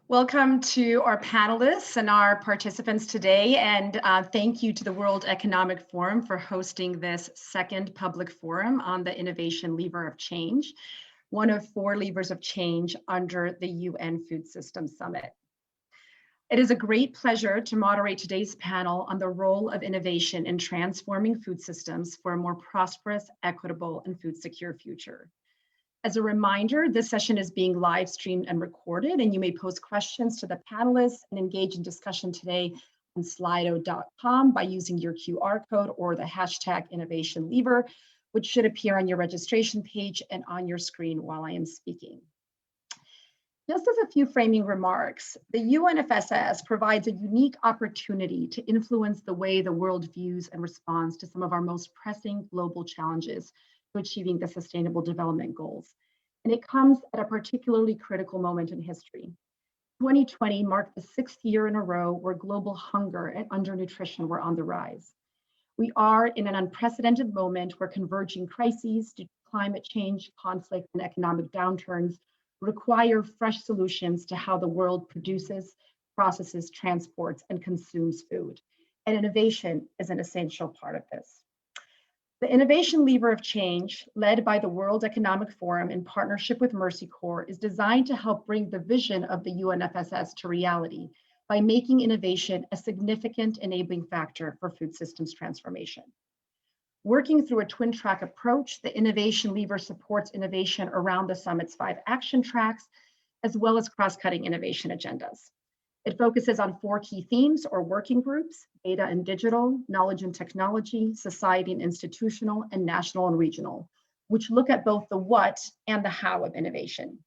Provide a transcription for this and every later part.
Welcome to our panelists and our participants today, and thank you to the World Economic Forum for hosting this second public forum on the innovation lever of change, one of 4 levers of change under the UN Food Systems Summit. It is a great pleasure to moderate today's panel on the role of innovation in transforming food systems for a more prosperous, equitable, and food secure future. As a reminder, this session is being live streamed and recorded, and you may pose questions to the panelists and engage in discussion today on slido.com by using your QR code or the hashtag innovation lever, which should appear on your registration page and on your screen while I am speaking. Just as a few framing remarks, the UNFSS provides a unique opportunity to influence the way the world views and responds to some of our most pressing global challenges to achieving the Sustainable Development Goals. And it comes at a particularly critical moment in history. 2020 marked the 6th year in a row where global hunger and undernutrition were on the rise. We are in an unprecedented moment where converging crises due to climate change, conflict, and economic downturns require fresh solutions to how the world produces, processes, transports, and consumes food. And innovation is an essential part of this. The innovation lever of change, led by the World Economic Forum in partnership with Mercy Corps, is designed to help bring the vision of the UNFSS to reality by making innovation a significant enabling factor for food systems transformation. Working through a twin track approach, the innovation lever supports innovation around the summit's 5 action tracks, as well as cross-cutting innovation agendas. It focuses on 4 key themes or working groups: data and digital, knowledge and technology, society and institutional, and national and regional, which look at both the what and the how of innovation.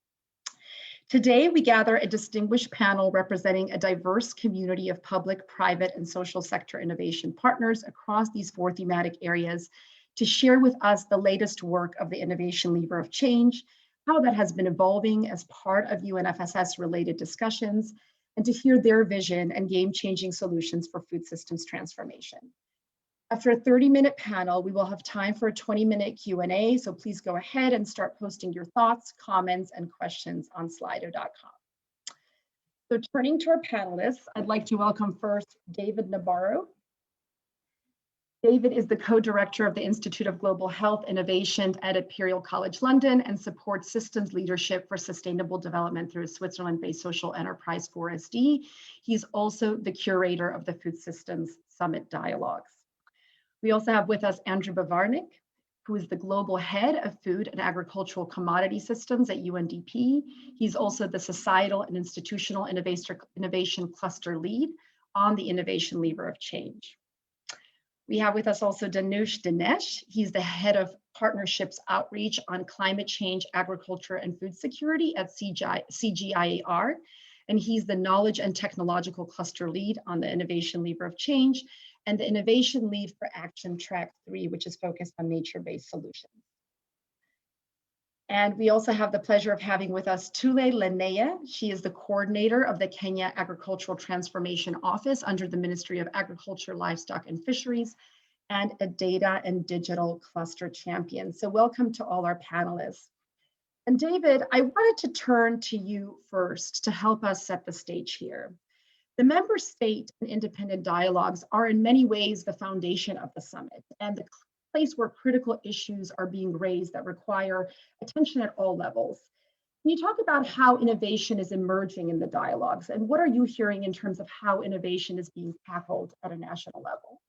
Today, we gather a distinguished panel representing a diverse community of public, private, and social sector innovation partners across these 4 thematic areas to share with us the latest work of the innovation lever of change, how that has been evolving as part of UNFSS-related discussions, and to hear their vision and game-changing solutions for food systems transformation. After a 30-minute panel, we will have time for a 20-minute Q&A, so please go ahead and start posting your thoughts, comments, and questions on slido.com. So turning to our panelists, I'd like to welcome first David Nabarro. David is the co-director of the Institute of Global Health Innovation at Imperial College London and supports systems leadership for sustainable development through a Switzerland-based social enterprise 4SD. He's also the curator of the Food Systems Summit Dialogues. We also have with us Andrew Bavarnik, who is the global head of food and agricultural commodity systems at UNDP. He's also the societal and institutional innovation cluster lead on the innovation lever of change. We have with us also Danush Dinesh. He's the head of partnerships outreach on climate change, agriculture, and food security at CGIAR. And he's the knowledge and technological cluster lead on the innovation lever of change and the innovation lead for action track 3, which is focused on nature-based solutions. And we also have the pleasure of having with us Tule Lenea. She is the coordinator of the Kenya Agricultural Transformation Office under the Ministry of Agriculture, Livestock, and Fisheries, and a data and digital cluster champion. So welcome to all our panelists. And David, I wanted to turn to you first to help us set the stage here. The member state and independent dialogues are in many ways the foundation of the summit and the place where critical issues are being raised that require attention at all levels. Can you talk about how innovation is emerging in the dialogues, and what are you hearing in terms of how innovation is being tackled at a national level?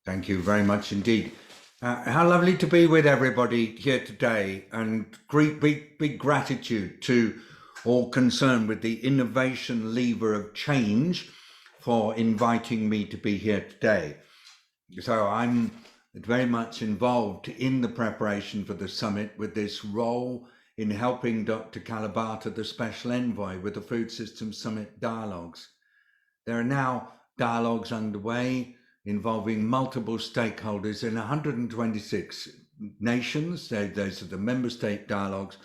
Thank you very much indeed. How lovely to be with everybody here today, and great big gratitude to all concerned with the innovation lever of change for inviting me to be here today. So I'm very much involved in the preparation for the summit with this role in helping Dr. Kalibata, the Special Envoy, with the Food Systems Summit dialogues. There are now dialogues underway involving multiple stakeholders in 126 nations. Those are the member state dialogues.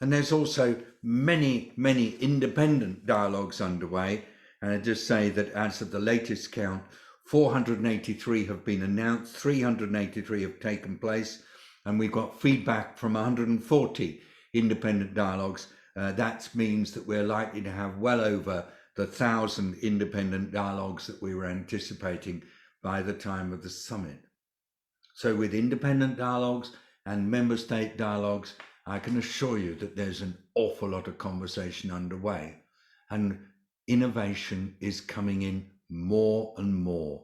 And there's also many independent dialogues underway. And I just say that as of the latest count, 483 have been announced, 383 have taken place, and we've got feedback from 140 independent dialogues, That means that we're likely to have well over the 1,000 independent dialogues that we were anticipating by the time of the summit. So with independent dialogues and member state dialogues, I can assure you that there's an awful lot of conversation underway, and innovation is coming in more and more.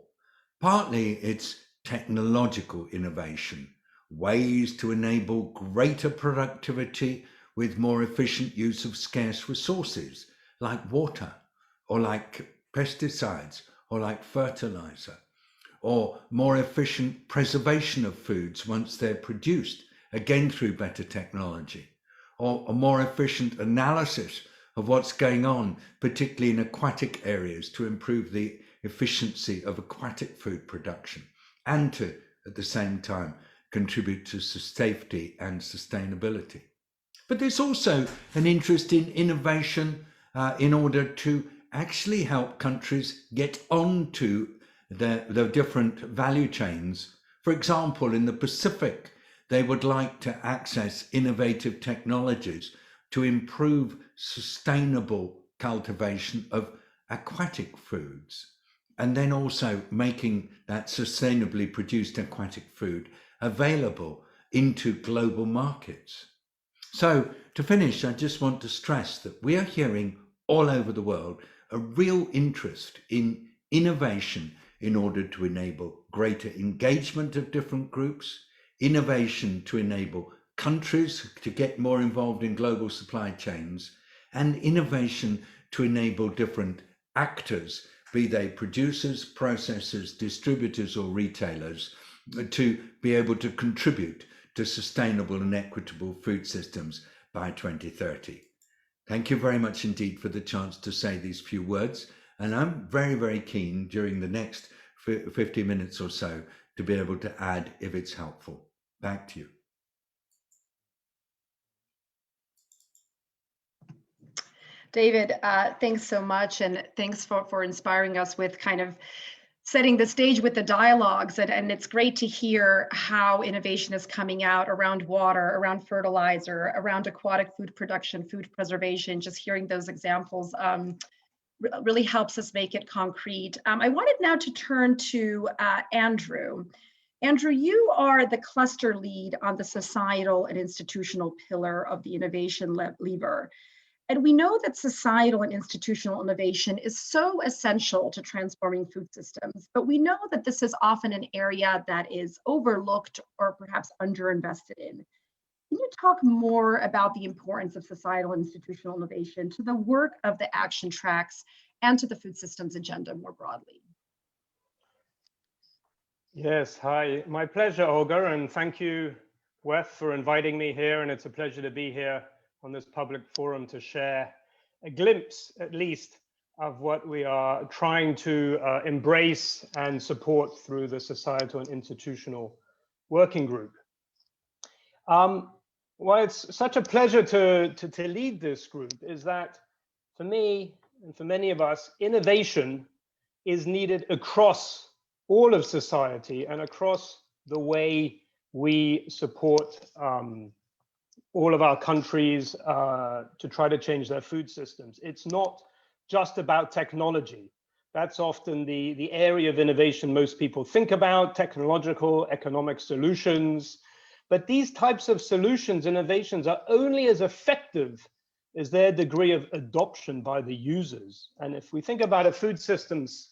Partly it's technological innovation, ways to enable greater productivity with more efficient use of scarce resources like water or like pesticides or like fertilizer, or more efficient preservation of foods once they're produced, again through better technology, or a more efficient analysis of what's going on, particularly in aquatic areas, to improve the efficiency of aquatic food production and to, at the same time, contribute to safety and sustainability. But there's also an interest in innovation in order to actually help countries get onto the different value chains. For example, in the Pacific, they would like to access innovative technologies to improve sustainable cultivation of aquatic foods, and then also making that sustainably produced aquatic food available into global markets. So to finish, I just want to stress that we are hearing all over the world a real interest in innovation in order to enable greater engagement of different groups, innovation to enable countries to get more involved in global supply chains, and innovation to enable different actors, be they producers, processors, distributors, or retailers, to be able to contribute to sustainable and equitable food systems by 2030. Thank you very much indeed for the chance to say these few words. And I'm very, very keen during the next 50 minutes or so to be able to add if it's helpful. Back to you. David, thanks so much. And thanks for inspiring us with kind of setting the stage with the dialogues. And it's great to hear how innovation is coming out around water, around fertilizer, around aquatic food production, food preservation. Just hearing those examples really helps us make it concrete. I wanted now to turn to Andrew. Andrew, you are the cluster lead on the societal and institutional pillar of the innovation lever. And we know that societal and institutional innovation is so essential to transforming food systems, but we know that this is often an area that is overlooked or perhaps underinvested in. Can you talk more about the importance of societal and institutional innovation to the work of the action tracks and to the food systems agenda more broadly? Yes, hi, my pleasure, Olga, and thank you, Weth, for inviting me here, and it's a pleasure to be here on this public forum to share a glimpse, at least, of what we are trying to embrace and support through the Societal and Institutional Working Group. Why it's such a pleasure to lead this group is that, for me and for many of us, innovation is needed across all of society and across the way we support all of our countries to try to change their food systems. It's not just about technology. That's often the area of innovation most people think about, technological, economic solutions. But these types of solutions, innovations, are only as effective as their degree of adoption by the users. And if we think about a food systems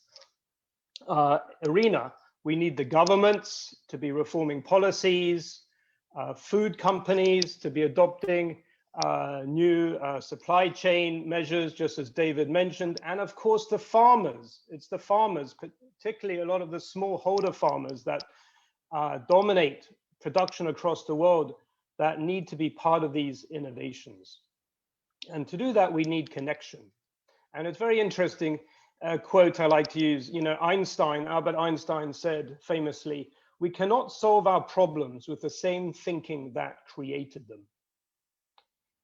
arena, we need the governments to be reforming policies, food companies to be adopting new supply chain measures, just as David mentioned, and of course the farmers. It's the farmers, particularly a lot of the smallholder farmers that dominate production across the world, that need to be part of these innovations. And to do that, we need connection. And it's very interesting, a quote I like to use, Albert Einstein said famously, "We cannot solve our problems with the same thinking that created them."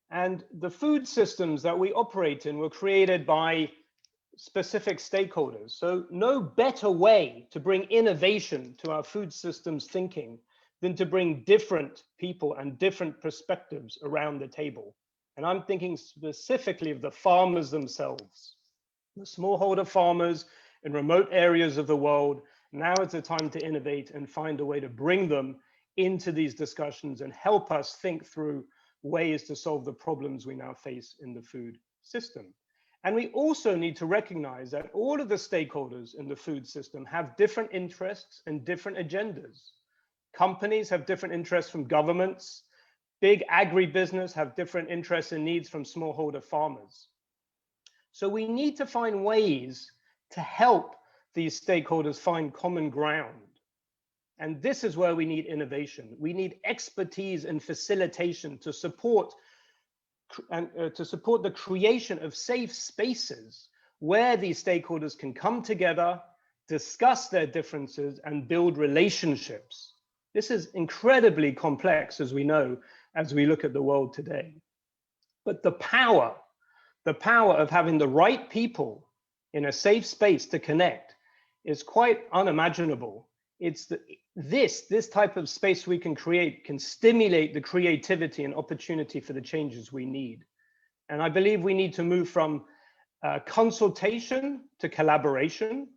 And the food systems that we operate in were created by specific stakeholders. So no better way to bring innovation to our food systems thinking than to bring different people and different perspectives around the table. And I'm thinking specifically of the farmers themselves, the smallholder farmers in remote areas of the world. Now is the time to innovate and find a way to bring them into these discussions and help us think through ways to solve the problems we now face in the food system. And we also need to recognize that all of the stakeholders in the food system have different interests and different agendas. Companies have different interests from governments. Big agribusiness have different interests and needs from smallholder farmers. So we need to find ways to help these stakeholders find common ground. And this is where we need innovation. We need expertise and facilitation to support the creation of safe spaces where these stakeholders can come together, discuss their differences, and build relationships. This is incredibly complex, as we know, as we look at the world today. But the power of having the right people in a safe space to connect is quite unimaginable. It's this type of space we can create can stimulate the creativity and opportunity for the changes we need. And I believe we need to move from consultation to collaboration,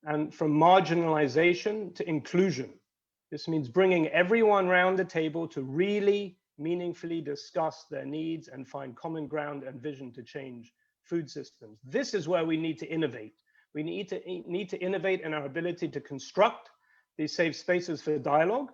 and from marginalization to inclusion. This means bringing everyone around the table to really meaningfully discuss their needs and find common ground and vision to change food systems. This is where we need to innovate. We need to innovate in our ability to construct these safe spaces for dialogue.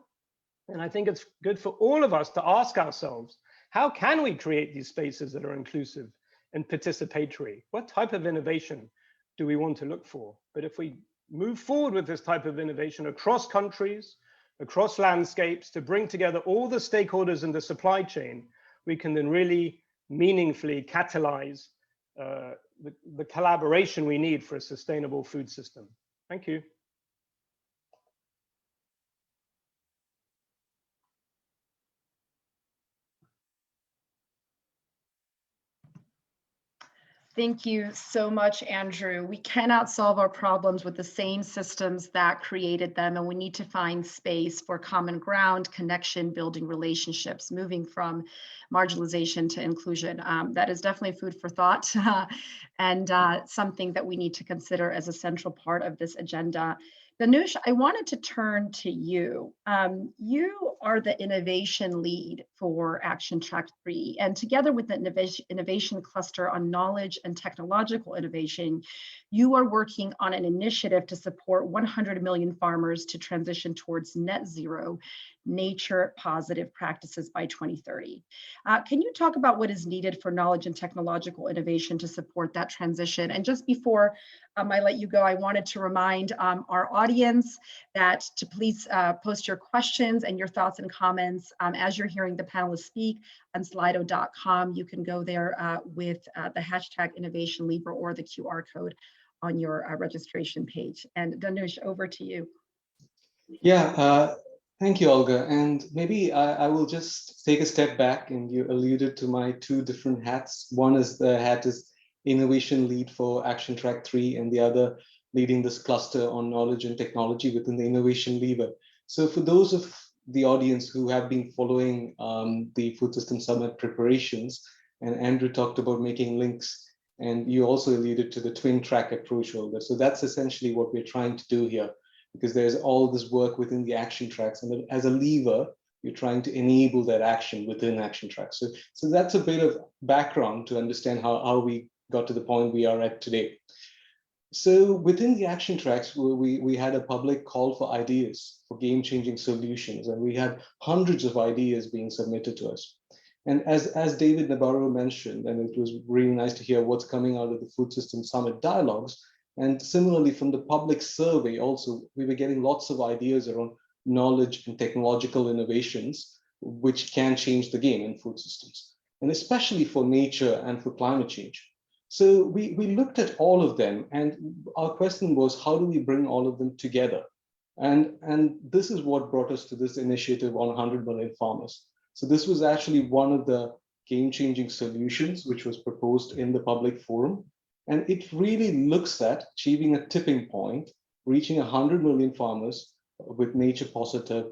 And I think it's good for all of us to ask ourselves, how can we create these spaces that are inclusive and participatory? What type of innovation do we want to look for? But if we move forward with this type of innovation across countries, across landscapes, to bring together all the stakeholders in the supply chain, we can then really meaningfully catalyze the collaboration we need for a sustainable food system. Thank you. Thank you so much, Andrew. We cannot solve our problems with the same systems that created them, and we need to find space for common ground, connection, building relationships, moving from marginalization to inclusion. That is definitely food for thought and something that we need to consider as a central part of this agenda. Danush, I wanted to turn to you. You are the innovation lead for Action Track 3, and together with the innovation cluster on knowledge and technological innovation, you are working on an initiative to support 100 million farmers to transition towards net zero, nature positive practices by 2030. Can you talk about what is needed for knowledge and technological innovation to support that transition? And just before I let you go, I wanted to remind our audience that to please post your questions and your thoughts and comments as you're hearing the panelists speak on slido.com. You can go there with the hashtag Innovation Lever or the QR code on your registration page. And Danush, over to you. Yeah, thank you, Olga. And maybe I will just take a step back, and you alluded to my two different hats. One is the hat is innovation lead for Action Track 3, and the other leading this cluster on knowledge and technology within the innovation lever. So for those of the audience who have been following the Food System Summit preparations, and Andrew talked about making links, and you also alluded to the twin track approach, Olga. So that's essentially what we're trying to do here, because there's all this work within the action tracks, and as a lever, you're trying to enable that action within action tracks. So that's a bit of background to understand how we got to the point we are at today. So within the action tracks, we had a public call for ideas for game-changing solutions, and we had hundreds of ideas being submitted to us. And as David Nabarro mentioned, and it was really nice to hear what's coming out of the Food System Summit dialogues, and similarly from the public survey also, we were getting lots of ideas around knowledge and technological innovations, which can change the game in food systems, and especially for nature and for climate change. So we looked at all of them, and our question was, how do we bring all of them together? And this is what brought us to this initiative on 100 million farmers. So this was actually one of the game-changing solutions which was proposed in the public forum. And it really looks at achieving a tipping point, reaching 100 million farmers with nature positive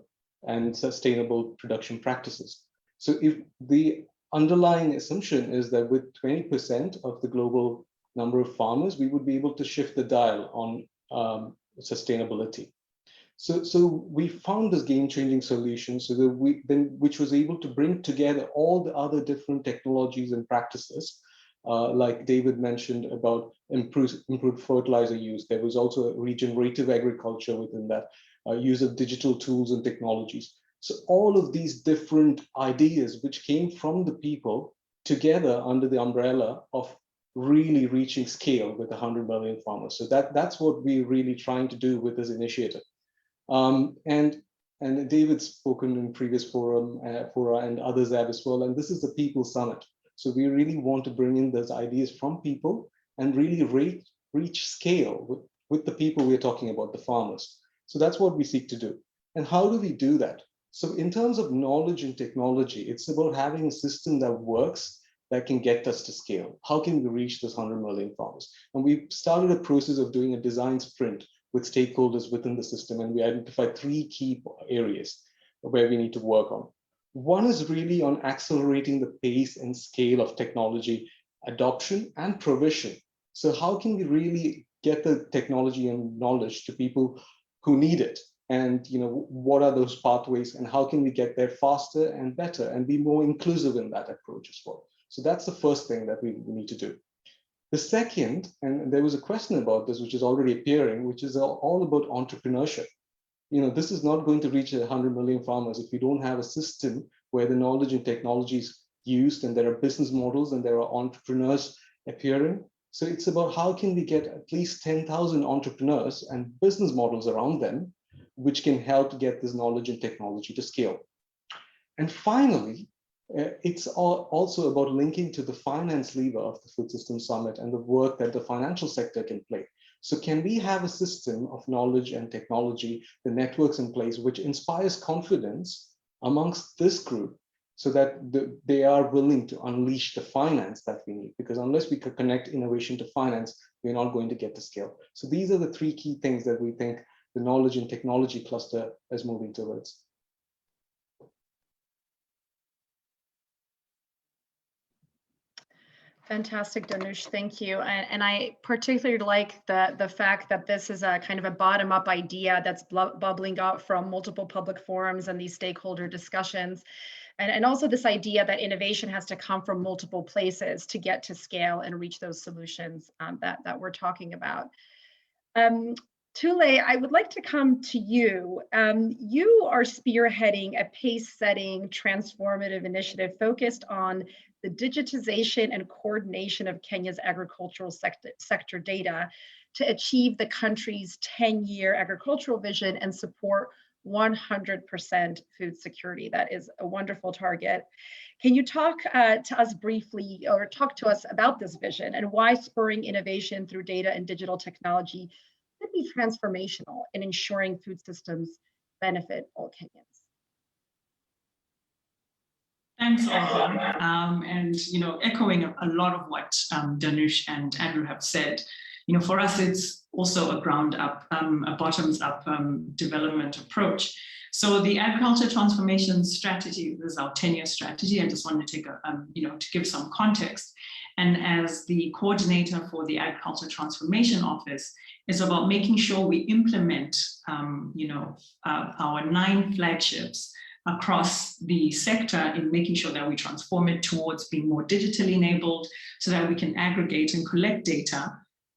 and sustainable production practices. So if the underlying assumption is that with 20% of the global number of farmers, we would be able to shift the dial on sustainability. So we found this game-changing solution which was able to bring together all the other different technologies and practices, like David mentioned about improved fertilizer use. There was also regenerative agriculture within that, use of digital tools and technologies. So all of these different ideas which came from the people together under the umbrella of really reaching scale with 100 million farmers. So that's what we're really trying to do with this initiative. And David's spoken in previous fora and others have as well. And this is the People Summit. So we really want to bring in those ideas from people and really reach scale with the people we're talking about, the farmers. So that's what we seek to do. And how do we do that? So in terms of knowledge and technology, it's about having a system that works, that can get us to scale. How can we reach those 100 million farmers? And we started a process of doing a design sprint with stakeholders within the system, and we identified 3 key areas where we need to work on. One is really on accelerating the pace and scale of technology adoption and provision. So how can we really get the technology and knowledge to people who need it? And what are those pathways, and how can we get there faster and better and be more inclusive in that approach as well? So that's the first thing that we need to do. The second, and there was a question about this, which is already appearing, which is all about entrepreneurship. This is not going to reach 100 million farmers if we don't have a system where the knowledge and technology is used, and there are business models and there are entrepreneurs appearing. So it's about how can we get at least 10,000 entrepreneurs and business models around them, which can help get this knowledge and technology to scale. And finally, it's also about linking to the finance lever of the Food System Summit and the work that the financial sector can play. So can we have a system of knowledge and technology, the networks in place, which inspires confidence amongst this group so that they are willing to unleash the finance that we need? Because unless we could connect innovation to finance, we're not going to get to scale. So these are the 3 key things that we think the knowledge and technology cluster is moving towards. Fantastic, Dhanush, thank you. And I particularly like the fact that this is a kind of a bottom-up idea that's bubbling out from multiple public forums and these stakeholder discussions. And also this idea that innovation has to come from multiple places to get to scale and reach those solutions that we're talking about. Thule, I would like to come to you. You are spearheading a pace-setting transformative initiative focused on the digitization and coordination of Kenya's agricultural sector data to achieve the country's 10-year agricultural vision and support 100% food security. That is a wonderful target. Can you talk to us briefly, or talk to us about this vision and why spurring innovation through data and digital technology could be transformational in ensuring food systems benefit all Kenyans? Thanks, Olga. And echoing a lot of what Dhanush and Andrew have said, for us, it's also a ground-up, a bottoms-up development approach. So the agriculture transformation strategy is our 10-year strategy. I just wanted to take to give some context. And as the coordinator for the Agriculture Transformation Office, is about making sure we implement, our 9 flagships across the sector in making sure that we transform it towards being more digitally enabled so that we can aggregate and collect data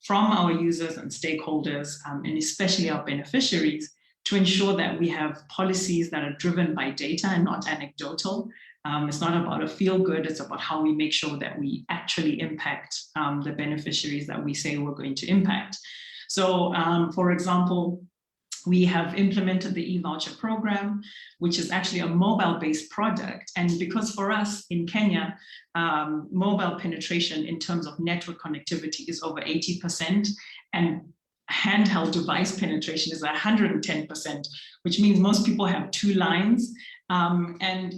from our users and stakeholders, and especially our beneficiaries, to ensure that we have policies that are driven by data and not anecdotal. It's not about a feel good, it's about how we make sure that we actually impact the beneficiaries that we say we're going to impact. So, for example, we have implemented the e-voucher program, which is actually a mobile-based product. And because for us in Kenya, mobile penetration in terms of network connectivity is over 80%, and handheld device penetration is 110%, which means most people have 2 lines. And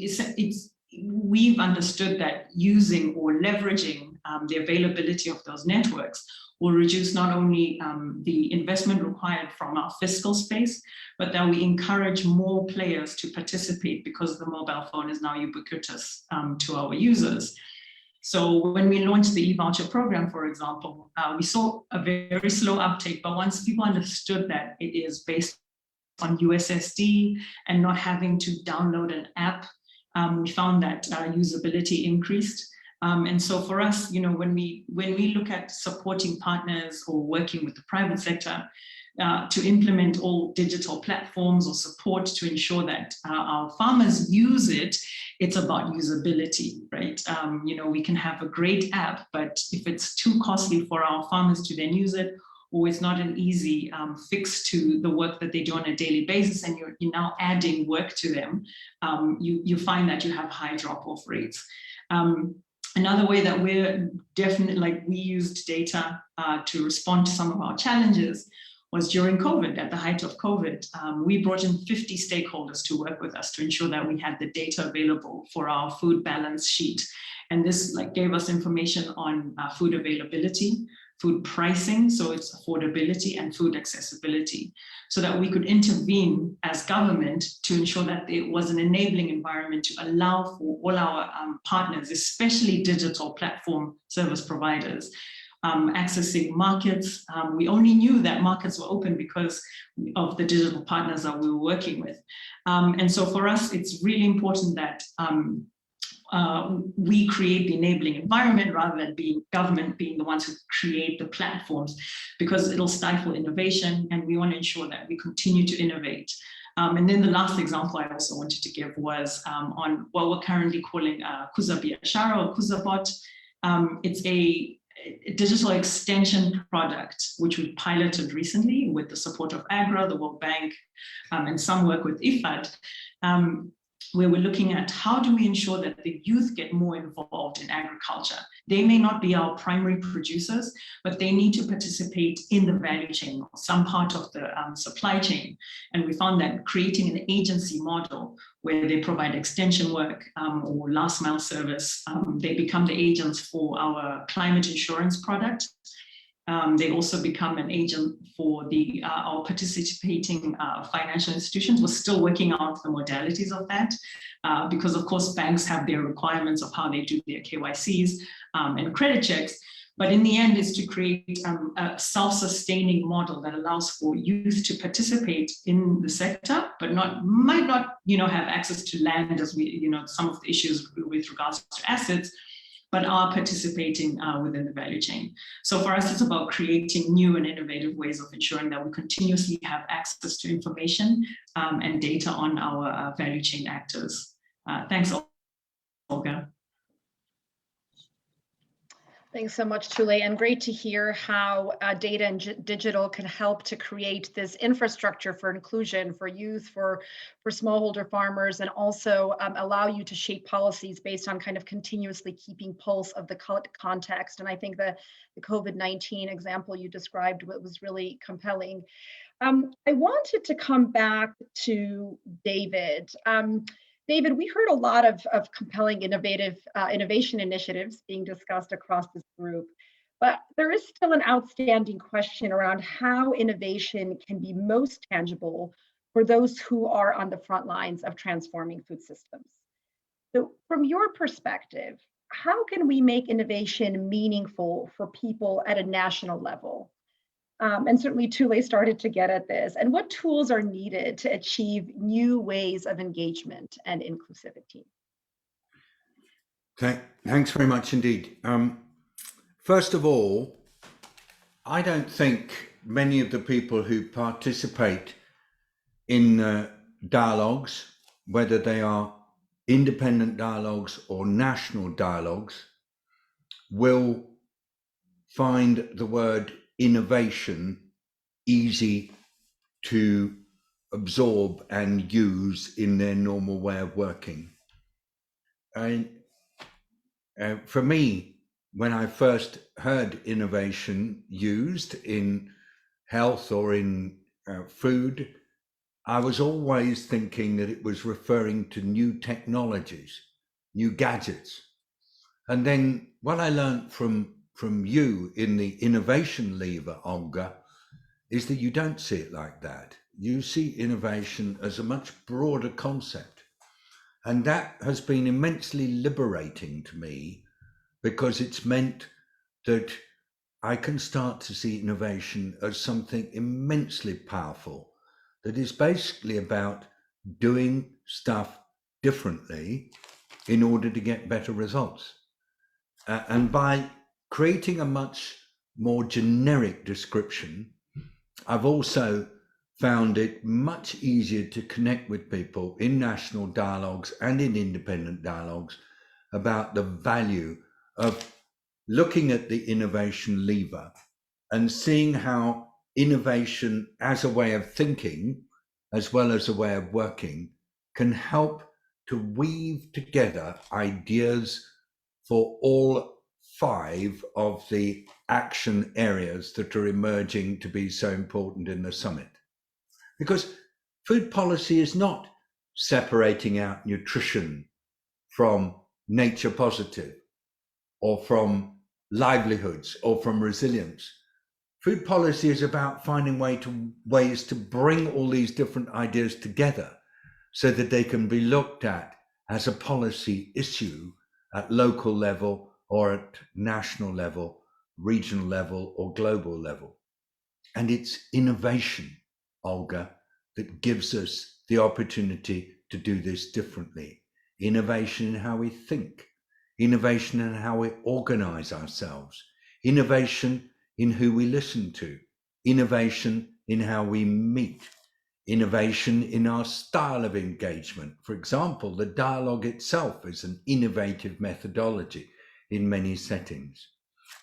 we've understood that using or leveraging the availability of those networks will reduce not only the investment required from our fiscal space, but that we encourage more players to participate because the mobile phone is now ubiquitous to our users. So when we launched the e-voucher program, for example, we saw a very slow uptake, but once people understood that it is based on USSD and not having to download an app, we found that usability increased. And so for us, you know, when we look at supporting partners or working with the private sector to implement all digital platforms or support to ensure that our farmers use it, it's about usability, right? You know, we can have a great app, but if it's too costly for our farmers to then use it, or it's not an easy fix to the work that they do on a daily basis, and you're now adding work to them, you find that you have high drop-off rates. Another way that we're definitely, like, we used data to respond to some of our challenges was during COVID. At the height of COVID, we brought in 50 stakeholders to work with us to ensure that we had the data available for our food balance sheet. And this gave us information on food availability, food pricing, so it's affordability, and food accessibility, so that we could intervene as government to ensure that it was an enabling environment to allow for all our partners, especially digital platform service providers, accessing markets. We only knew that markets were open because of the digital partners that we were working with. And so for us, it's really important that we create the enabling environment rather than government being the ones who create the platforms, because it'll stifle innovation, and we want to ensure that we continue to innovate. And then the last example I also wanted to give was on what we're currently calling Kuza Biashara or Kuzabot. It's a digital extension product which we piloted recently with the support of AGRA, the World Bank, and some work with IFAD. Where we're looking at how do we ensure that the youth get more involved in agriculture. They may not be our primary producers, but they need to participate in the value chain, some part of the supply chain. And we found that creating an agency model where they provide extension work or last mile service, they become the agents for our climate insurance product. They also become an agent for our participating financial institutions. We're still working out the modalities of that because, of course, banks have their requirements of how they do their KYCs and credit checks. But in the end, is to create a self-sustaining model that allows for youth to participate in the sector, but might not, have access to land, as we, some of the issues with regards to assets, but are participating within the value chain. So for us, it's about creating new and innovative ways of ensuring that we continuously have access to information and data on our value chain actors. Thanks, Olga. Thanks so much, Thule, and great to hear how data and digital can help to create this infrastructure for inclusion, for youth, for smallholder farmers, and also allow you to shape policies based on kind of continuously keeping pulse of the context. And I think the COVID-19 example you described was really compelling. I wanted to come back to David. David, we heard a lot of compelling innovation initiatives being discussed across this group, but there is still an outstanding question around how innovation can be most tangible for those who are on the front lines of transforming food systems. So from your perspective, how can we make innovation meaningful for people at a national level? And certainly Thule started to get at this. And what tools are needed to achieve new ways of engagement and inclusivity? Thanks very much indeed. First of all, I don't think many of the people who participate in dialogues, whether they are independent dialogues or national dialogues, will find the word innovation easy to absorb and use in their normal way of working. And for me, when I first heard innovation used in health or in food, I was always thinking that it was referring to new technologies, new gadgets. And then what I learned from you in the innovation lever, Olga, is that you don't see it like that. You see innovation as a much broader concept. And that has been immensely liberating to me, because it's meant that I can start to see innovation as something immensely powerful, that is basically about doing stuff differently in order to get better results. And by creating a much more generic description, I've also found it much easier to connect with people in national dialogues and in independent dialogues about the value of looking at the innovation lever and seeing how innovation as a way of thinking, as well as a way of working, can help to weave together ideas for all 5 of the action areas that are emerging to be so important in the summit. Because food policy is not separating out nutrition from nature positive, or from livelihoods, or from resilience. Food policy is about finding ways to bring all these different ideas together so that they can be looked at as a policy issue at local level, or at national level, regional level, or global level. And it's innovation, Olga, that gives us the opportunity to do this differently. Innovation in how we think, innovation in how we organize ourselves, innovation in who we listen to, innovation in how we meet, innovation in our style of engagement. For example, the dialogue itself is an innovative methodology in many settings.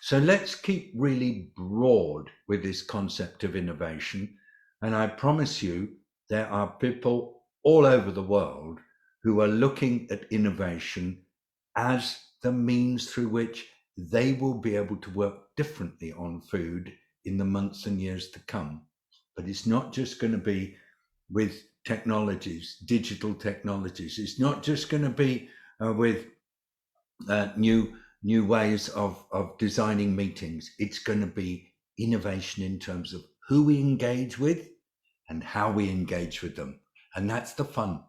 So let's keep really broad with this concept of innovation. And I promise you, there are people all over the world who are looking at innovation as the means through which they will be able to work differently on food in the months and years to come. But it's not just going to be with technologies, digital technologies. It's not just going to be with new ways of designing meetings. It's going to be innovation in terms of who we engage with and how we engage with them. And that's the fun.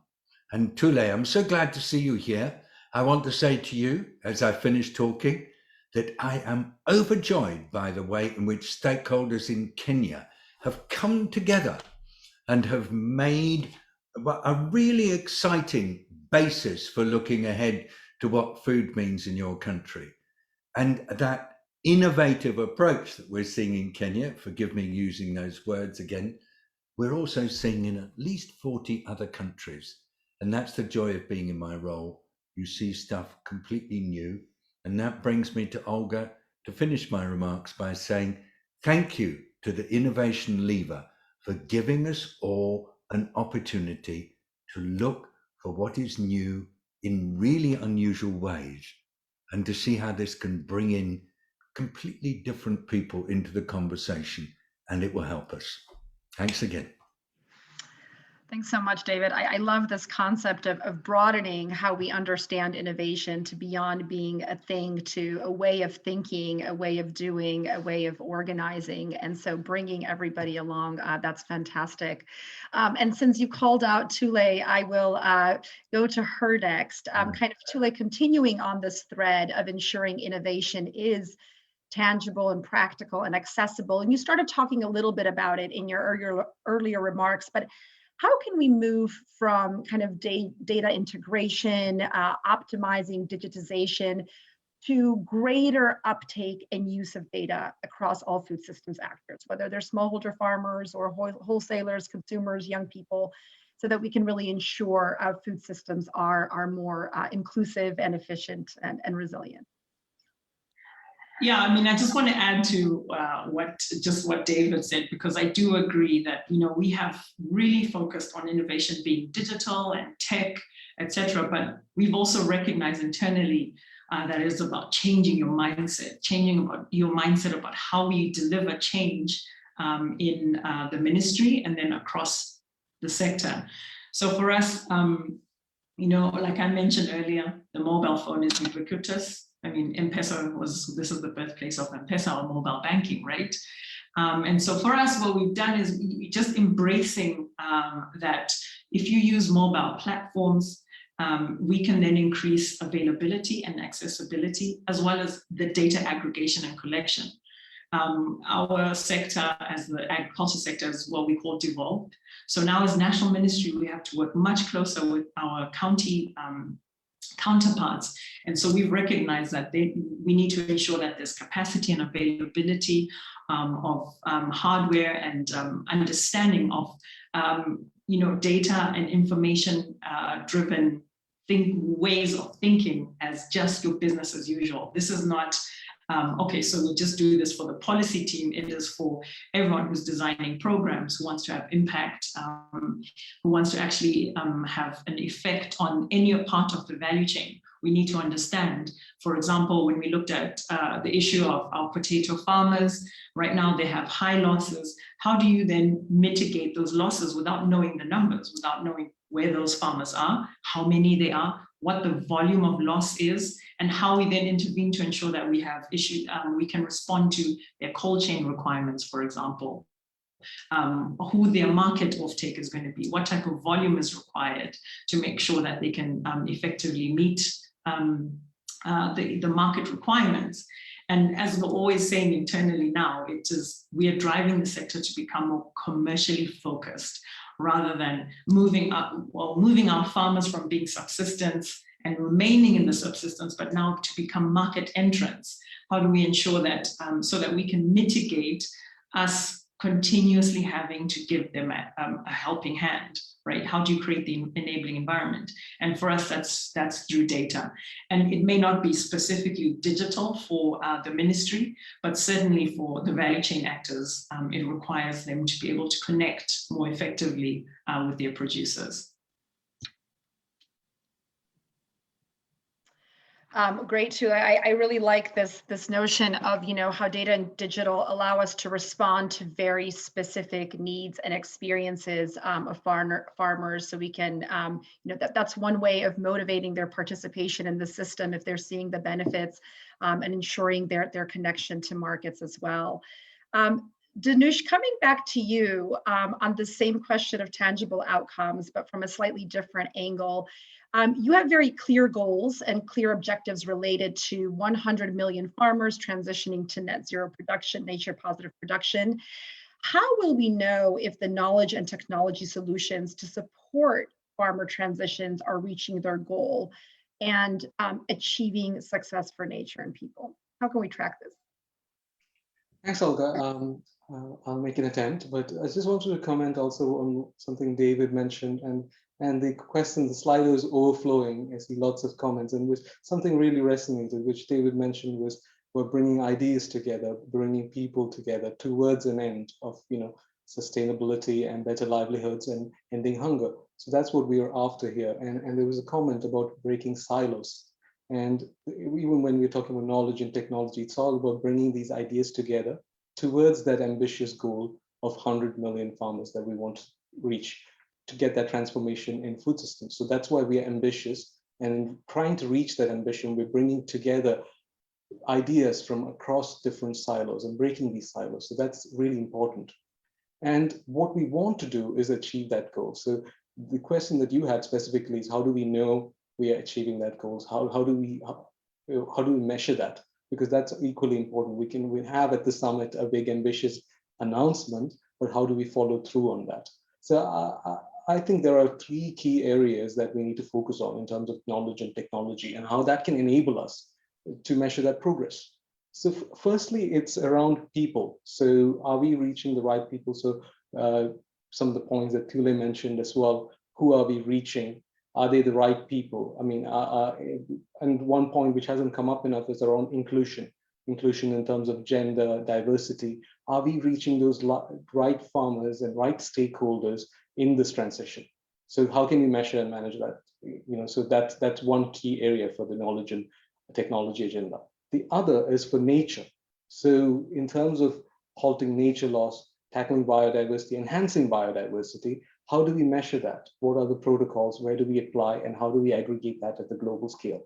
And Tule, I'm so glad to see you here. I want to say to you, as I finish talking, that I am overjoyed by the way in which stakeholders in Kenya have come together and have made a really exciting basis for looking ahead to what food means in your country. And that innovative approach that we're seeing in Kenya, forgive me using those words again, we're also seeing in at least 40 other countries. And that's the joy of being in my role. You see stuff completely new. And that brings me to Olga to finish my remarks by saying thank you to the innovation lever for giving us all an opportunity to look for what is new in really unusual ways, and to see how this can bring in completely different people into the conversation, and it will help us. Thanks again. Thanks so much, David. I love this concept of broadening how we understand innovation to beyond being a thing to a way of thinking, a way of doing, a way of organizing. And so bringing everybody along, that's fantastic. And since you called out Tule, I will go to her next. Kind of Tule, continuing on this thread of ensuring innovation is tangible and practical and accessible. And you started talking a little bit about it in your earlier remarks, but how can we move from kind of data integration, optimizing digitization, to greater uptake and use of data across all food systems actors, whether they're smallholder farmers or wholesalers, consumers, young people, so that we can really ensure our food systems are more inclusive and efficient and resilient? Yeah, I mean, I just want to add to what David said, because I do agree that, you know, we have really focused on innovation being digital and tech, etc. But we've also recognized internally that it's about changing your mindset about how we deliver change in the ministry and then across the sector. So for us, you know, like I mentioned earlier, the mobile phone is ubiquitous. I mean, this is the birthplace of M-Pesa, or mobile banking, right? And so for us, what we've done is just embracing that if you use mobile platforms, we can then increase availability and accessibility, as well as the data aggregation and collection. Our sector, as the agriculture sector, is what we call devolved. So now as national ministry, we have to work much closer with our county counterparts. And so we've recognized that we need to ensure that there's capacity and availability of hardware and understanding of data and information driven ways of thinking as just your business as usual. This is not okay, so we'll just do this for the policy team. It is for everyone who's designing programs, who wants to have impact, who wants to actually have an effect on any part of the value chain. We need to understand, for example, when we looked at the issue of our potato farmers, right now they have high losses. How do you then mitigate those losses without knowing the numbers, without knowing where those farmers are, how many they are, what the volume of loss is, and how we then intervene to ensure that we have we can respond to their cold chain requirements, for example, who their market offtake is going to be, what type of volume is required to make sure that they can effectively meet the market requirements. And as we're always saying internally now, we are driving the sector to become more commercially focused, rather than moving our farmers from being subsistence and remaining in the subsistence, but now to become market entrants. How do we ensure that so that we can mitigate us continuously having to give them a helping hand, right? How do you create the enabling environment? And for us, that's through data. And it may not be specifically digital for the ministry, but certainly for the value chain actors, it requires them to be able to connect more effectively with their producers. Great too. I really like this notion of how data and digital allow us to respond to very specific needs and experiences of farmers, so we can that's one way of motivating their participation in the system if they're seeing the benefits, and ensuring their connection to markets as well. Danush, coming back to you on the same question of tangible outcomes, but from a slightly different angle. You have very clear goals and clear objectives related to 100 million farmers transitioning to net zero production, nature positive production. How will we know if the knowledge and technology solutions to support farmer transitions are reaching their goal and achieving success for nature and people? How can we track this? Thanks, Olga. I'll make an attempt, but I just wanted to comment also on something David mentioned, and the question, the Slido is overflowing. I see lots of comments, and which something really resonated, which David mentioned, was we're bringing ideas together, bringing people together towards an end of sustainability and better livelihoods and ending hunger. So that's what we are after here. And there was a comment about breaking silos. And even when we're talking about knowledge and technology, it's all about bringing these ideas together towards that ambitious goal of 100 million farmers that we want to reach, to get that transformation in food systems. So that's why we are ambitious, and trying to reach that ambition, we're bringing together ideas from across different silos and breaking these silos. So that's really important. And what we want to do is achieve that goal. So the question that you had specifically is, how do we know we are achieving that goal? How do we measure that? Because that's equally important. We have at the summit a big ambitious announcement, but how do we follow through on that? So I think there are three key areas that we need to focus on in terms of knowledge and technology, and how that can enable us to measure that progress. So firstly, it's around people. So are we reaching the right people? So some of the points that Thule mentioned as well, who are we reaching? Are they the right people? I mean, and one point which hasn't come up enough is around inclusion in terms of gender, diversity. Are we reaching those right farmers and right stakeholders in this transition? So how can we measure and manage that? So that's one key area for the knowledge and technology agenda. The other is for nature. So in terms of halting nature loss, tackling biodiversity, enhancing biodiversity, how do we measure that? What are the protocols? Where do we apply? And how do we aggregate that at the global scale?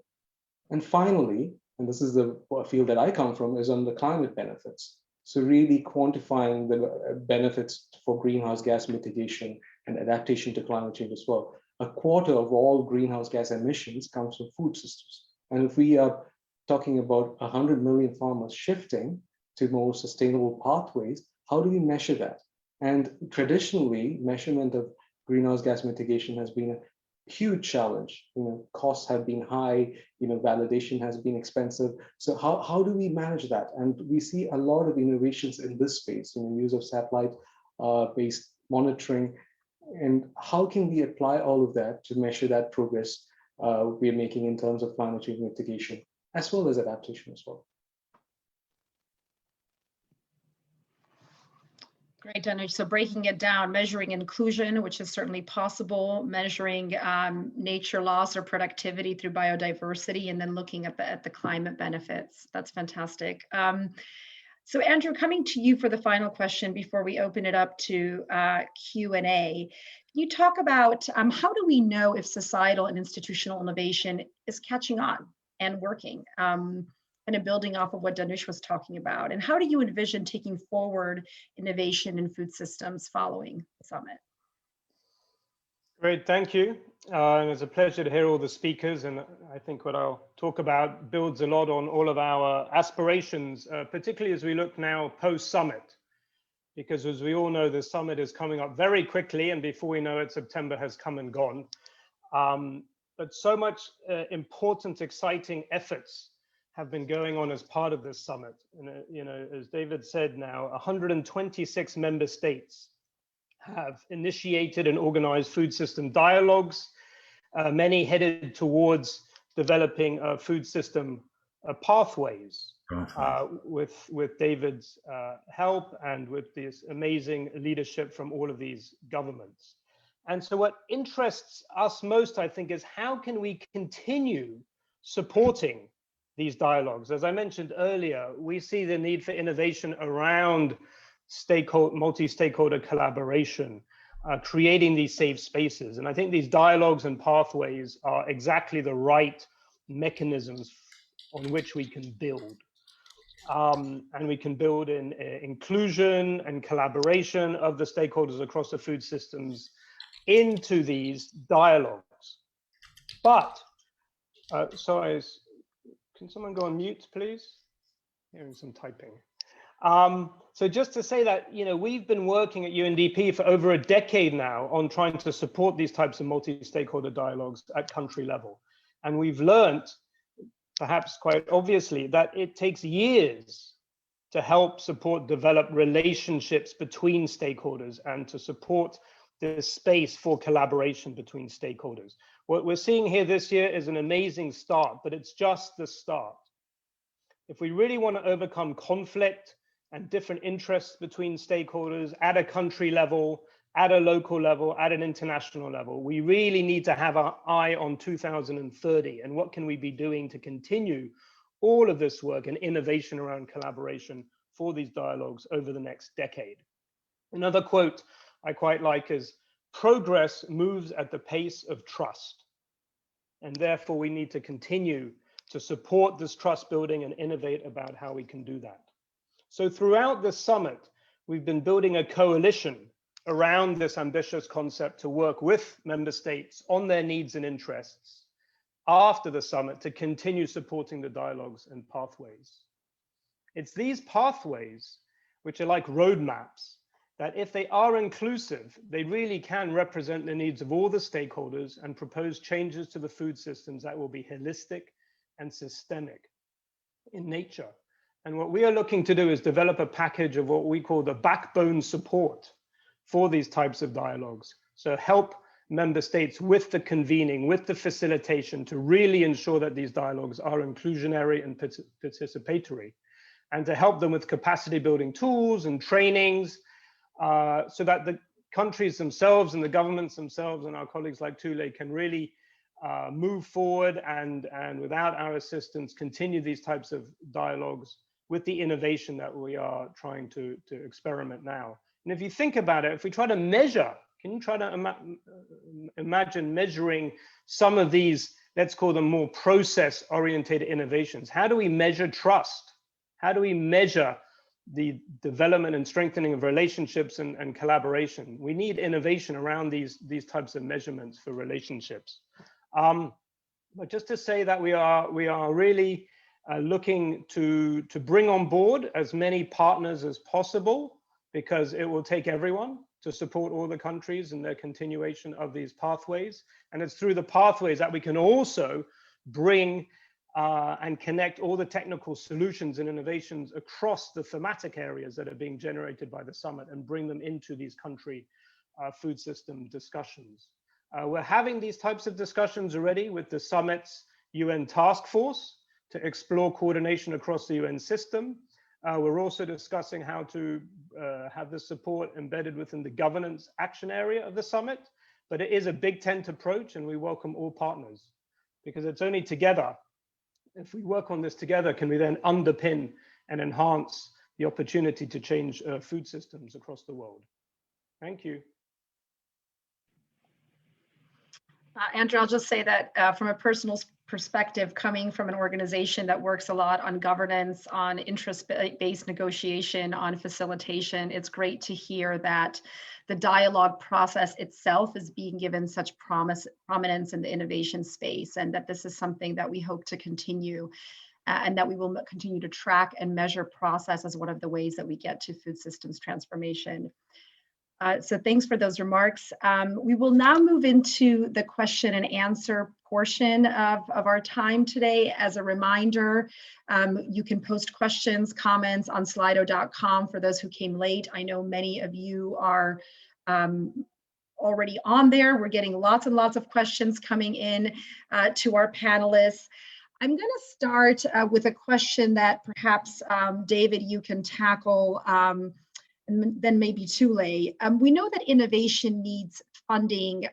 And finally, and this is the field that I come from, is on the climate benefits. So really quantifying the benefits for greenhouse gas mitigation and adaptation to climate change as well. A quarter of all greenhouse gas emissions comes from food systems. And if we are talking about 100 million farmers shifting to more sustainable pathways, how do we measure that? And traditionally, measurement of greenhouse gas mitigation has been a huge challenge. Costs have been high, validation has been expensive. So how do we manage that? And we see a lot of innovations in this space, use of satellite based monitoring. And how can we apply all of that to measure that progress we are making in terms of climate change mitigation, as well as adaptation as well? Great, Danush. So breaking it down, measuring inclusion, which is certainly possible, measuring nature loss or productivity through biodiversity, and then looking at the climate benefits. That's fantastic. So Andrew, coming to you for the final question before we open it up to Q&A. Can you talk about how do we know if societal and institutional innovation is catching on and working? And building off of what Danush was talking about. And how do you envision taking forward innovation in food systems following the summit? Great, thank you. And it's a pleasure to hear all the speakers. And I think what I'll talk about builds a lot on all of our aspirations, particularly as we look now post-summit. Because as we all know, the summit is coming up very quickly. And before we know it, September has come and gone. But so much important, exciting efforts have been going on as part of this summit. And, as David said now, 126 member states have initiated and organized food system dialogues, many headed towards developing food system pathways with David's help and with this amazing leadership from all of these governments. And so what interests us most, I think, is how can we continue supporting these dialogues? As I mentioned earlier, we see the need for innovation around multi-stakeholder collaboration, creating these safe spaces. And I think these dialogues and pathways are exactly the right mechanisms on which we can build. And we can build in inclusion and collaboration of the stakeholders across the food systems into these dialogues. But, sorry, can someone go on mute, please? Hearing some typing. So just to say that, we've been working at UNDP for over a decade now on trying to support these types of multi-stakeholder dialogues at country level. And we've learned, perhaps quite obviously, that it takes years to help develop relationships between stakeholders and to support this space for collaboration between stakeholders. What we're seeing here this year is an amazing start, but it's just the start. If we really want to overcome conflict and different interests between stakeholders at a country level, at a local level, at an international level, we really need to have our eye on 2030 and what can we be doing to continue all of this work and innovation around collaboration for these dialogues over the next decade. Another quote I quite like is, "Progress moves at the pace of trust." And therefore we need to continue to support this trust building and innovate about how we can do that. So throughout this summit, we've been building a coalition around this ambitious concept to work with member states on their needs and interests after the summit to continue supporting the dialogues and pathways. It's these pathways, which are like roadmaps, that if they are inclusive, they really can represent the needs of all the stakeholders and propose changes to the food systems that will be holistic and systemic in nature. And what we are looking to do is develop a package of what we call the backbone support for these types of dialogues. So help member states with the convening, with the facilitation to really ensure that these dialogues are inclusionary and participatory, and to help them with capacity building tools and trainings so that the countries themselves and the governments themselves and our colleagues like Thule can really move forward and without our assistance, continue these types of dialogues with the innovation that we are trying to experiment now. And if you think about it, if we try to measure, can you try to imagine measuring some of these let's call them more process-oriented innovations. How do we measure trust? How do we measure the development and strengthening of relationships and collaboration? We need innovation around these types of measurements for relationships. But just to say that we are really looking to bring on board as many partners as possible, because it will take everyone to support all the countries in their continuation of these pathways. And it's through the pathways that we can also bring and connect all the technical solutions and innovations across the thematic areas that are being generated by the summit and bring them into these country food system discussions. We're having these types of discussions already with the summit's UN task force to explore coordination across the UN system. We're also discussing how to have the support embedded within the governance action area of the summit, but it is a big tent approach and we welcome all partners, because it's only together, if we work on this together, can we then underpin and enhance the opportunity to change food systems across the world. Thank you. Andrew, I'll just say that from a personal perspective, coming from an organization that works a lot on governance, on interest-based negotiation, on facilitation, it's great to hear that the dialogue process itself is being given such prominence in the innovation space, and that this is something that we hope to continue, and that we will continue to track and measure process as one of the ways that we get to food systems transformation. So thanks for those remarks. We will now move into the question and answer portion of our time today. As a reminder, you can post questions, comments on slido.com for those who came late. I know many of you are already on there. We're getting lots and lots of questions coming in to our panelists. I'm going to start with a question that perhaps, David, you can tackle, and then maybe Tule. We know that innovation needs funding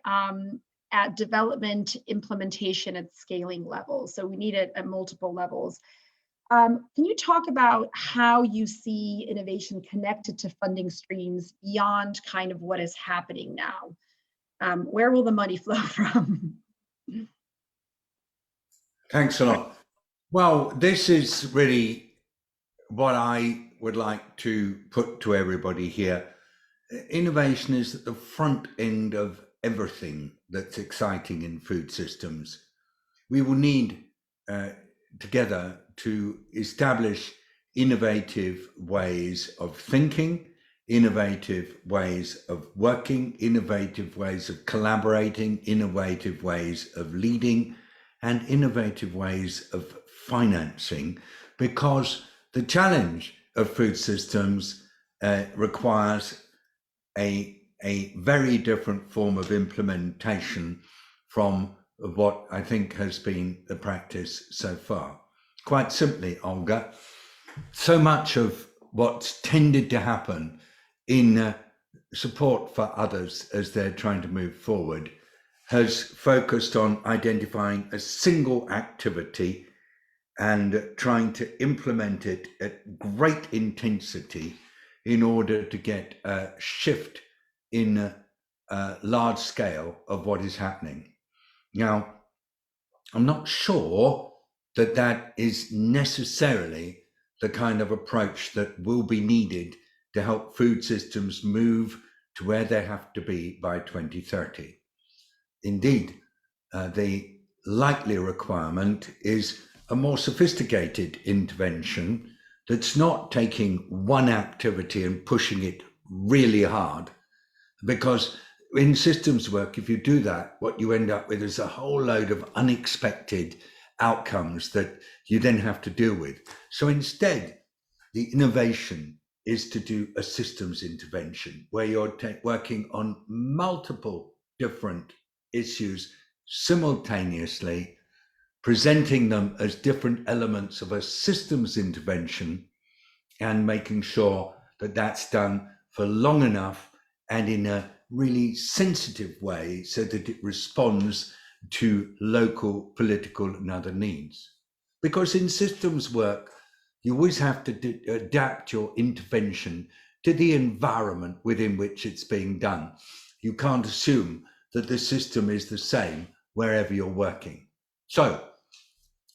at development, implementation, and scaling levels. So we need it at multiple levels. Can you talk about how you see innovation connected to funding streams beyond kind of what is happening now? Where will the money flow from? Thanks a lot. Well, this is really what I would like to put to everybody here. Innovation is at the front end of everything that's exciting in food systems. We will need together to establish innovative ways of thinking, innovative ways of working, innovative ways of collaborating, innovative ways of leading, and innovative ways of financing, because the challenge of food systems requires a very different form of implementation from what I think has been the practice so far. Quite simply, Olga, so much of what's tended to happen in support for others as they're trying to move forward has focused on identifying a single activity and trying to implement it at great intensity in order to get a shift in large scale of what is happening. Now, I'm not sure that that is necessarily the kind of approach that will be needed to help food systems move to where they have to be by 2030. Indeed, the likely requirement is a more sophisticated intervention that's not taking one activity and pushing it really hard, because in systems work, if you do that, what you end up with is a whole load of unexpected outcomes that you then have to deal with. So instead, the innovation is to do a systems intervention where you're working on multiple different issues simultaneously, presenting them as different elements of a systems intervention and making sure that that's done for long enough and in a really sensitive way so that it responds to local political and other needs. Because in systems work, you always have to adapt your intervention to the environment within which it's being done. You can't assume that the system is the same wherever you're working. So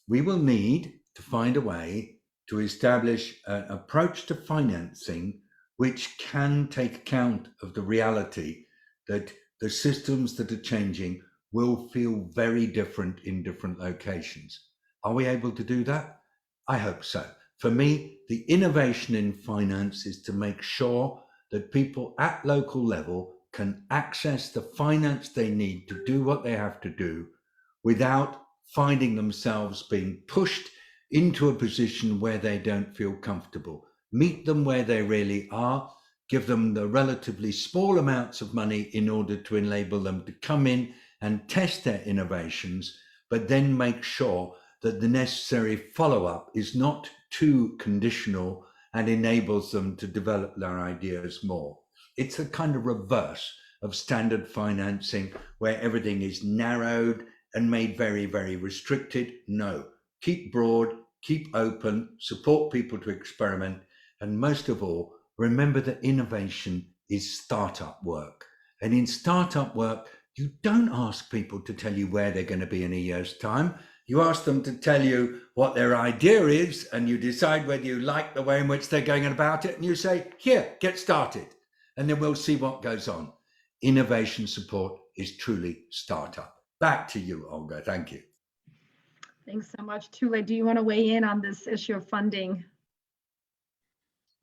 we will need to find a way to establish an approach to financing which can take account of the reality that the systems that are changing will feel very different in different locations. Are we able to do that? I hope so. For me, the innovation in finance is to make sure that people at local level can access the finance they need to do what they have to do without finding themselves being pushed into a position where they don't feel comfortable. Meet them where they really are, give them the relatively small amounts of money in order to enable them to come in and test their innovations, but then make sure that the necessary follow-up is not too conditional and enables them to develop their ideas more. It's a kind of reverse of standard financing where everything is narrowed and made very, very restricted. No, keep broad, keep open, support people to experiment, and most of all, remember that innovation is startup work. And in startup work, you don't ask people to tell you where they're going to be in a year's time. You ask them to tell you what their idea is, and you decide whether you like the way in which they're going about it, and you say, here, get started, and then we'll see what goes on. Innovation support is truly startup. Back to you, Olga. Thank you. Thanks so much. Thule, do you want to weigh in on this issue of funding?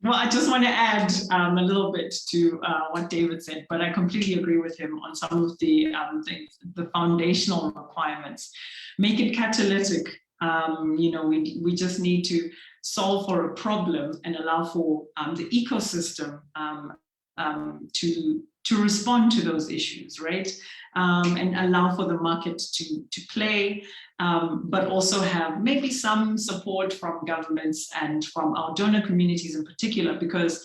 Well, I just want to add a little bit to what David said, but I completely agree with him on some of the foundational requirements. Make it catalytic. We just need to solve for a problem and allow for the ecosystem to respond to those issues, right? And allow for the market to play, but also have maybe some support from governments and from our donor communities in particular, because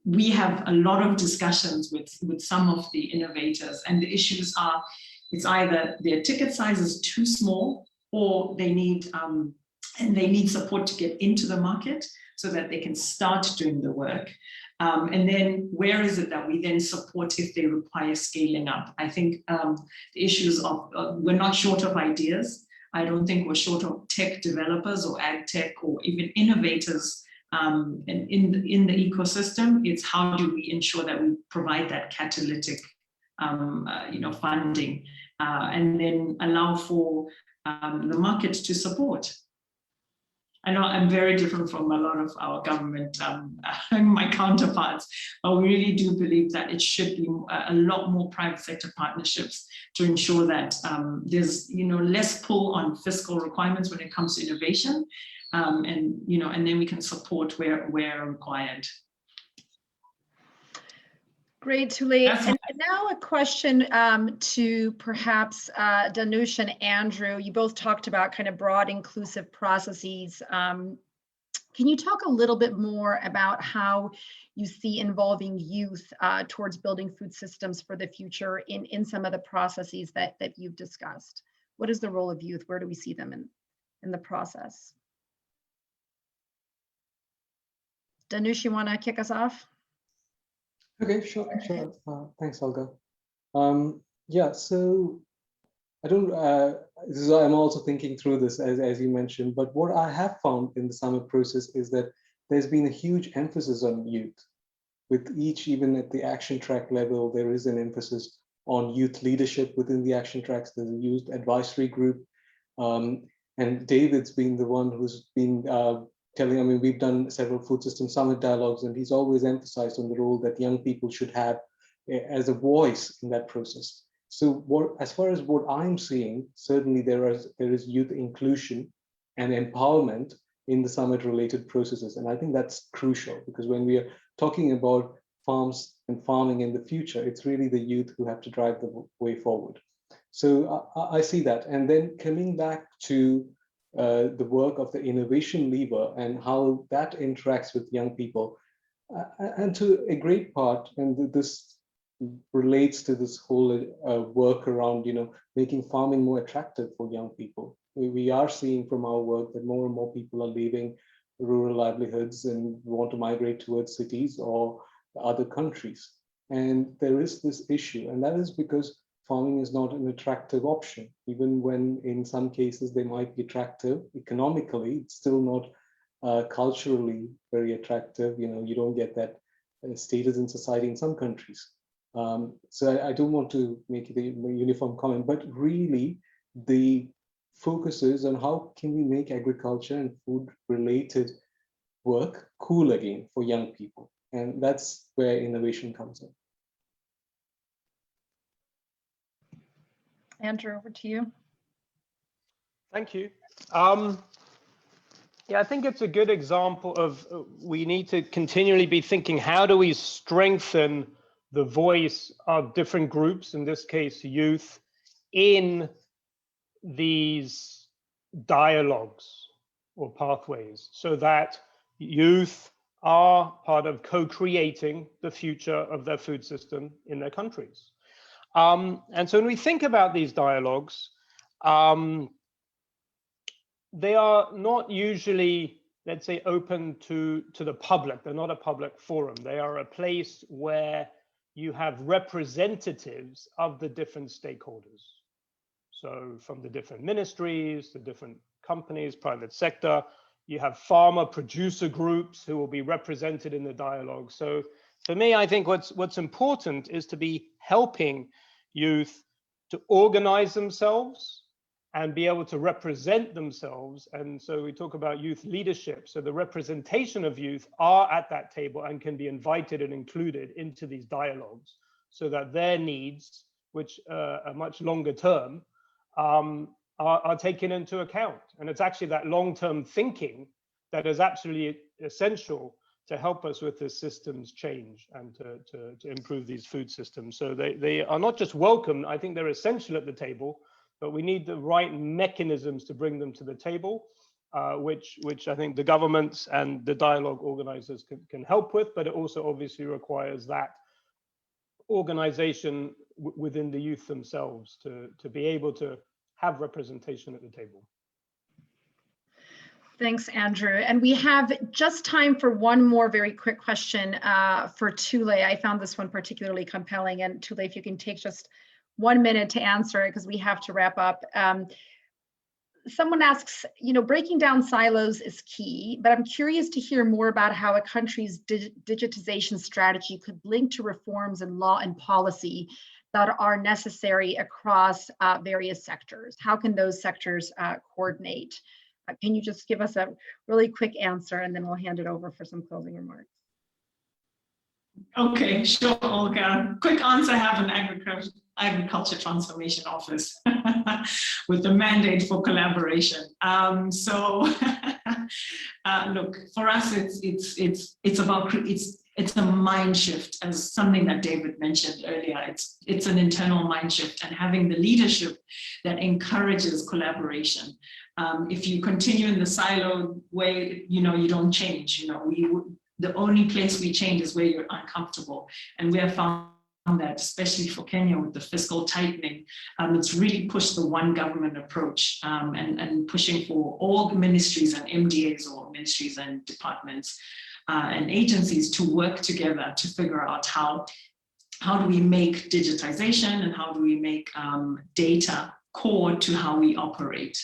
we have a lot of discussions with some of the innovators, and the issues are, it's either their ticket size is too small, or they need support to get into the market so that they can start doing the work. And then where is it that we then support if they require scaling up? I think the issues of, we're not short of ideas. I don't think we're short of tech developers or ag tech or even innovators in the ecosystem. It's how do we ensure that we provide that catalytic funding and then allow for the market to support. I know I'm very different from a lot of our government, my counterparts, but we really do believe that it should be a lot more private sector partnerships to ensure that there's less pull on fiscal requirements when it comes to innovation, and then we can support where required. Great, Thule. And now a question to perhaps Danush and Andrew. You both talked about kind of broad inclusive processes. Can you talk a little bit more about how you see involving youth towards building food systems for the future in some of the processes that you've discussed? What is the role of youth? Where do we see them in the process? Danush, you want to kick us off? Okay, sure. Thanks, Olga. Yeah, so I don't. I'm also thinking through this as you mentioned. But what I have found in the summit process is that there's been a huge emphasis on youth. With each, even at the action track level, there is an emphasis on youth leadership within the action tracks. There's a youth advisory group, and David's been the one who's been telling, I mean, we've done several food system summit dialogues, and he's always emphasized on the role that young people should have as a voice in that process. So as far as what I'm seeing, certainly there is youth inclusion and empowerment in the summit related processes. And I think that's crucial, because when we are talking about farms and farming in the future, it's really the youth who have to drive the way forward. So I see that. And then coming back to the work of the innovation lever and how that interacts with young people, and to a great part, and this relates to this whole work around making farming more attractive for young people. We are seeing from our work that more and more people are leaving rural livelihoods and want to migrate towards cities or other countries, and there is this issue, and that is because farming is not an attractive option. Even when in some cases they might be attractive economically, it's still not culturally very attractive. You know, you don't get that status in society in some countries. So I don't want to make it a uniform comment, but really the focus is on how can we make agriculture and food related work cool again for young people. And that's where innovation comes in. Andrew, over to you. Thank you. Yeah, I think it's a good example of we need to continually be thinking, how do we strengthen the voice of different groups, in this case, youth, in these dialogues or pathways, so that youth are part of co-creating the future of their food system in their countries. And so when we think about these dialogues, they are not usually, let's say, open to the public. They're not a public forum. They are a place where you have representatives of the different stakeholders. So from the different ministries, the different companies, private sector, you have farmer producer groups who will be represented in the dialogue. So for me, I think what's important is to be helping youth to organize themselves and be able to represent themselves. And so we talk about youth leadership. So the representation of youth are at that table and can be invited and included into these dialogues so that their needs, which are much longer term, are taken into account. And it's actually that long-term thinking that is absolutely essential to help us with this systems change and to improve these food systems. So they are not just welcome, I think they're essential at the table, but we need the right mechanisms to bring them to the table, which I think the governments and the dialogue organizers can help with, but it also obviously requires that organization within the youth themselves to be able to have representation at the table. Thanks, Andrew. And we have just time for one more very quick question for Tule. I found this one particularly compelling. And Tule, if you can take just 1 minute to answer it, because we have to wrap up. Someone asks, you know, breaking down silos is key, but I'm curious to hear more about how a country's digitization strategy could link to reforms in law and policy that are necessary across various sectors. How can those sectors coordinate? Can you just give us a really quick answer, and then we'll hand it over for some closing remarks. Okay, sure, Olga. Quick answer, have an agriculture transformation office with a mandate for collaboration. Look, for us, it's about it's a mind shift, as something that David mentioned earlier. It's an internal mind shift, and having the leadership that encourages collaboration. If you continue in the siloed way, you know, you don't change. You know, the only place we change is where you're uncomfortable, and we have found that, especially for Kenya with the fiscal tightening, it's really pushed the one government approach and pushing for all the ministries and MDAs, or ministries and departments and agencies, to work together to figure out how do we make digitization and how do we make data core to how we operate.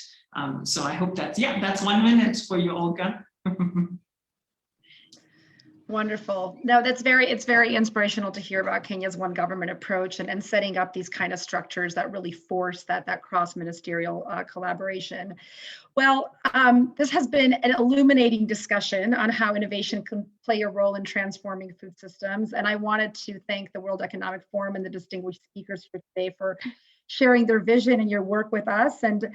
So I hope that's 1 minute for you, Olga. Wonderful. No, it's very inspirational to hear about Kenya's one government approach and setting up these kind of structures that really force that cross-ministerial collaboration. Well, this has been an illuminating discussion on how innovation can play a role in transforming food systems. And I wanted to thank the World Economic Forum and the distinguished speakers here today for sharing their vision and your work with us, and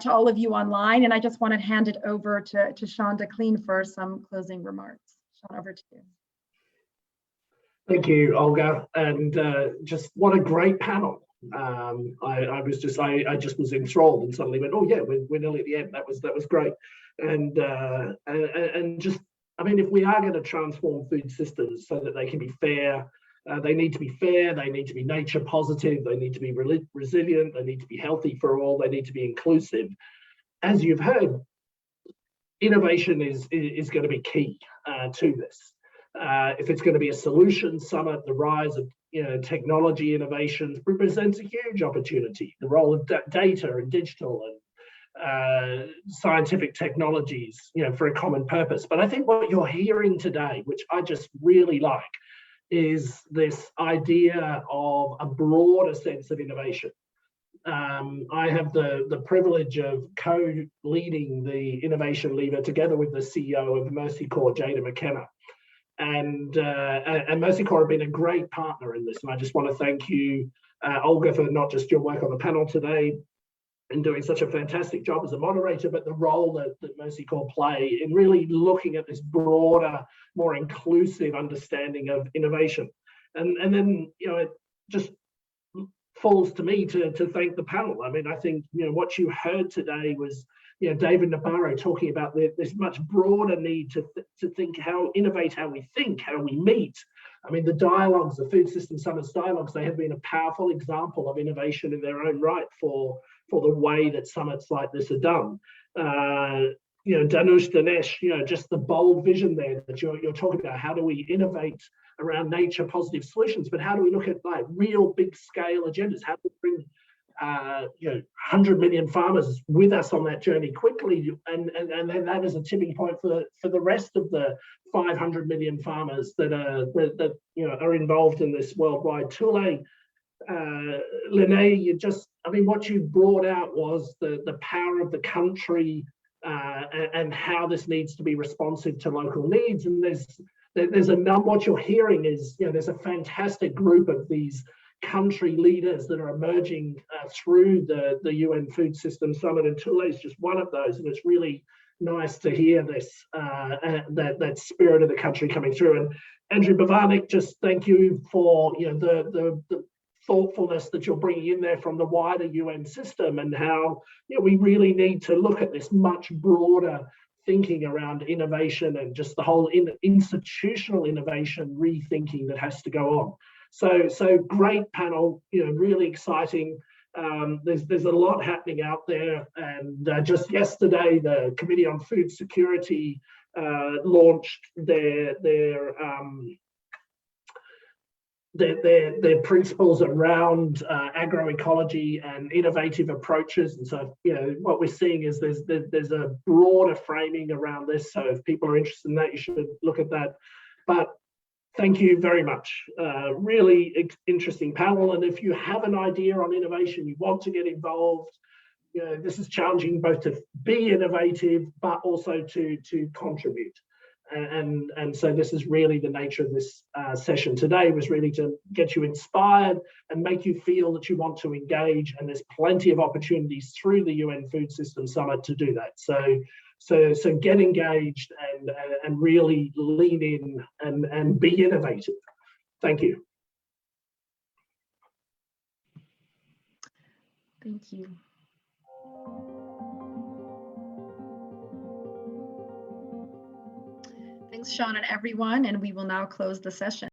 to all of you online. And I just want to hand it over to Sean DeClean for some closing remarks. Sean, over to you. Thank you, Olga, and just what a great panel. I just was enthralled and suddenly went, oh yeah, we're nearly at the end. That was great, and just, I mean, if we are going to transform food systems so that they can be fair, they need to be fair, they need to be nature positive, they need to be resilient, they need to be healthy for all, they need to be inclusive. As you've heard, innovation is going to be key to this. If it's going to be a solution summit, the rise of technology innovations presents a huge opportunity. The role of data and digital and scientific technologies, for a common purpose. But I think what you're hearing today, which I just really like, is this idea of a broader sense of innovation. I have the privilege of co-leading the innovation lever together with the CEO of Mercy Corps, Jada McKenna. And Mercy Corps have been a great partner in this. And I just want to thank you, Olga, for not just your work on the panel today and doing such a fantastic job as a moderator, but the role that Mercy Corps play in really looking at this broader, more inclusive understanding of innovation. And then, it just falls to me to thank the panel. I mean, I think, what you heard today was, David Nabarro talking about this much broader need to think innovate how we think, how we meet. I mean, the dialogues, the Food System Summits dialogues, they have been a powerful example of innovation in their own right for the way that summits like this are done. Danush, Dinesh, just the bold vision there that you're talking about. How do we innovate around nature positive solutions, but how do we look at like real big scale agendas? How do we bring 100 million farmers with us on that journey quickly, and then that is a tipping point for the rest of the 500 million farmers that are involved in this worldwide tool. Lene, what you brought out was the power of the country and how this needs to be responsive to local needs. And there's a number. What you're hearing is there's a fantastic group of these country leaders that are emerging through the UN Food System Summit, and Tule is just one of those. And it's really nice to hear this that spirit of the country coming through. And Andrew Bavanik, just thank you for the thoughtfulness that you're bringing in there from the wider UN system, and how we really need to look at this much broader thinking around innovation and just the whole institutional innovation rethinking that has to go on. So great panel, really exciting. There's a lot happening out there, and just yesterday the Committee on Food Security launched their principles around agroecology and innovative approaches. And so, what we're seeing is there's a broader framing around this. So if people are interested in that, you should look at that. But thank you very much. Really interesting panel. And if you have an idea on innovation, you want to get involved, this is challenging both to be innovative, but also to contribute. And so this is really the nature of this session today, was really to get you inspired and make you feel that you want to engage. And there's plenty of opportunities through the UN Food System Summit to do that. So get engaged and really lean in and be innovative. Thank you. Thank you. Thanks, Sean and everyone, and we will now close the session.